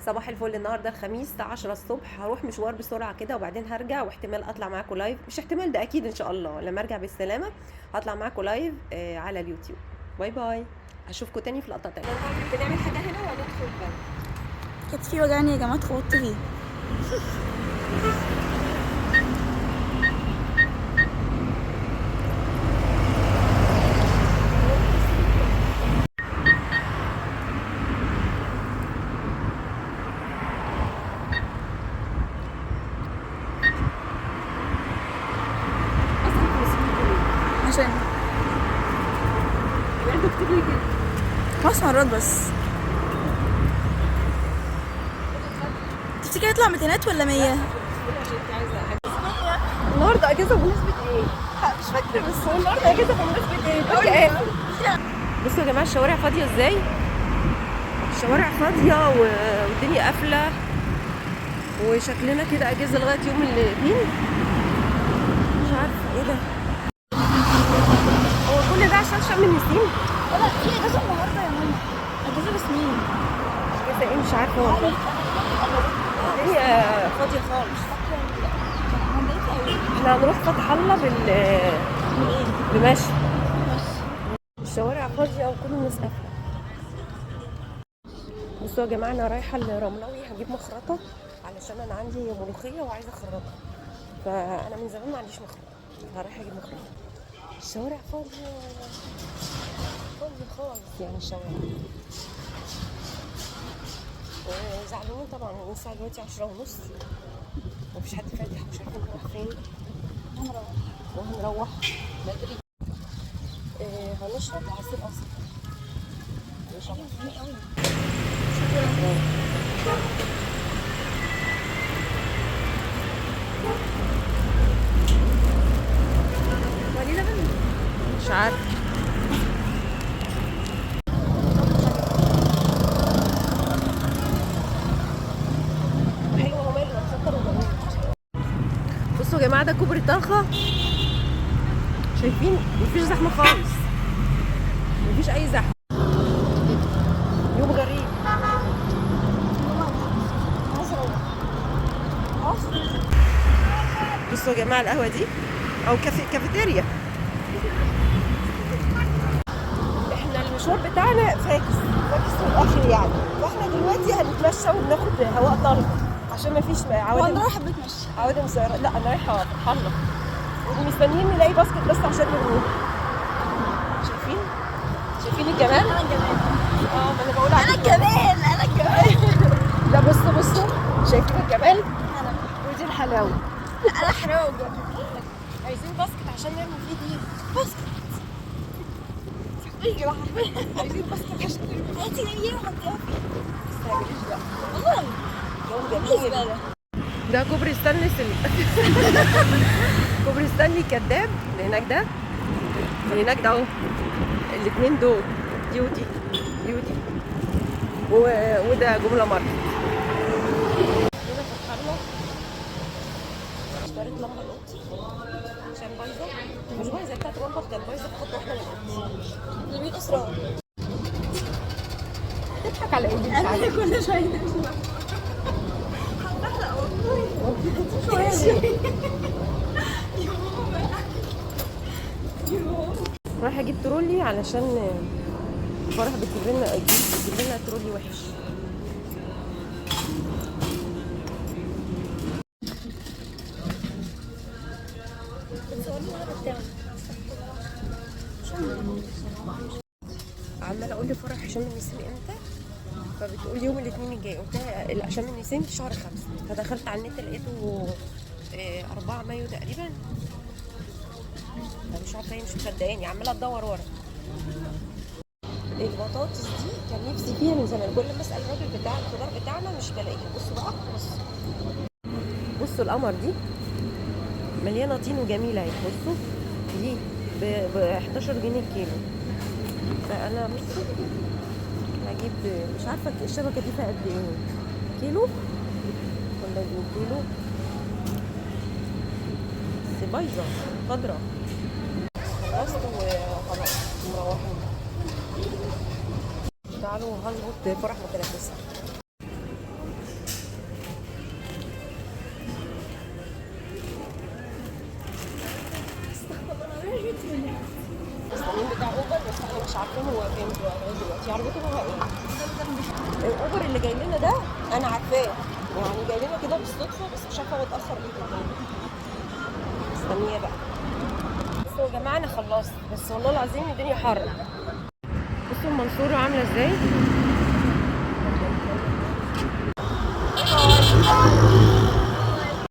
صباح الفل. النهارده الخميس 10 الصبح، هروح مشوار بسرعه كده وبعدين هرجع، واحتمال اطلع معاكم لايف، مش احتمال، ده اكيد ان شاء الله لما ارجع بالسلامه هطلع معاكم لايف على اليوتيوب. باي باي، اشوفكم تاني في لقطه تانيه. بنعمل حاجه هنا وندخل بقى. كتفي وجعني يا جماعه، اتخبطت فيه. عشان تكتبوا كده 5 مرات بس. تفتكر يطلع 200 ولا 100؟ النهارده اجازه بمناسبه ايه؟ مش فاكره، بس هو النهارده اجازه بمناسبه ايه؟ بصوا يا جماعه الشوارع فاضيه ازاي، الشوارع فاضيه والدنيا قافله، وشكلنا كده اجازه لغايه يوم الاثنين. مش عارفه ايه ده، هو كل ده عشان شم النسيم؟ لا، في اجازه النهارده يا ماما، اجازه رسميه. اجازه ايه؟ مش عارفه والله، الدنيا فاضيه خالص. احنا هنروح فتح الله بمشي، الشوارع فاضيه وكل الناس قافله. بصوا يا جماعه انا رايحه لرملوي هجيب مخرطه، علشان انا عندي ملوخيه وعايزه اخرطها، فانا من زمان ما عنديش مخرطه، فرايحه اجيب مخرطه. الشوارع فاضيه فاضيه خالص يعني الشوارع. زعلانين طبعا، الساعه دلوقتي 10:30 ومفيش حد فاتح، مش عارفين نروح فين. وهنروح بدري. هنشرب عصير قصب، نشرب وليده بنت مش عارفه. حلوه وماله، مسكر وجميل. بصوا يا جماعه ده كوبري طلخه، شايفين مفيش زحمه خالص، مفيش اي زحمه، يوم غريب. بصوا يا جماعه القهوه دي او كافيتيريا. احنا المشوار بتاعنا فاكس في الاخر يعني، فاحنا دلوقتي هنتمشى وبناخد هواء طلق عشان مفيش عوادم. وانا رايحه بتمشي. عوادم سيارات، لا انا رايحه فتح الله ومستنيين نلاقي باسكت بس عشان نروح. شايفين الجمال؟ انا الجمال، ما انا بقول انا الجمال، انا الجمال. لا بصوا شايفين الجمال انا ودي الحلاوه. لا، انا حلاوه بجد. عايزين باسكت عشان نرمي فيه دي، باسكت. ايوه عارفه. عايزين باسكت عشان نرمي انتي جايه وحطيها فين؟ فيه. والله يوم بالنسبه جميل. لي ده كوبري ستانلي كوبري ستانلي كداب اللي هناك ده، اللي هناك ده اهو، الاثنين دول دي ودي، دي ودي وده جمله ماركت. هنا فتح الله. اشتريت لمبه لقطي عشان بايظه، مش بايظه، بتاعت المطبخ كانت بايظه، فخدت واحده من لقطي. اللي بيه اسرار. تضحك على ايه دي؟ مش انا عارفه. كل شويه رايحه اجيب ترولي علشان فرح بتجيب لنا ترولي وحش. عماله اقول لفرح هشام النسيم امتى، فبتقول يوم الاثنين الجاي. قلت لها لا، هشام النسيم في شهر 5، فدخلت على النت لقيته 4 مايو تقريبا. انا مش عارفه، هي مش مصدقاني، عماله ادور ورا. البطاطس دي كان نفسي فيها من زمان، كل ما اسال الراجل بتاع الخضار بتاعنا مش بلاقيها. بصوا بقى، بصوا القمر دي مليانه طين وجميله اهي. بصوا دي ب 11 جنيه الكيلو، فانا بصوا هجيب، مش عارفه الشبكه دي فيها قد ايه، كيلو ولا 2 كيلو، بس بايظه خضرا. خلصت وخلاص مروحين. تعالوا هظبط فرح متنفسه. العنوان بتاع اوبر، بس احنا مش عارفين هو فين دلوقتي. عربيته نوعها ايه؟ الاوبر اللي جاي لنا ده انا عارفاه، يعني جاي لنا كده بالصدفه، بس مش عارفه هو اتاخر ليه كده. مستنيه بقى. بصوا يا جماعه انا خلصت، بس والله العظيم الدنيا حر. بصوا المنصوره عامله ازاي.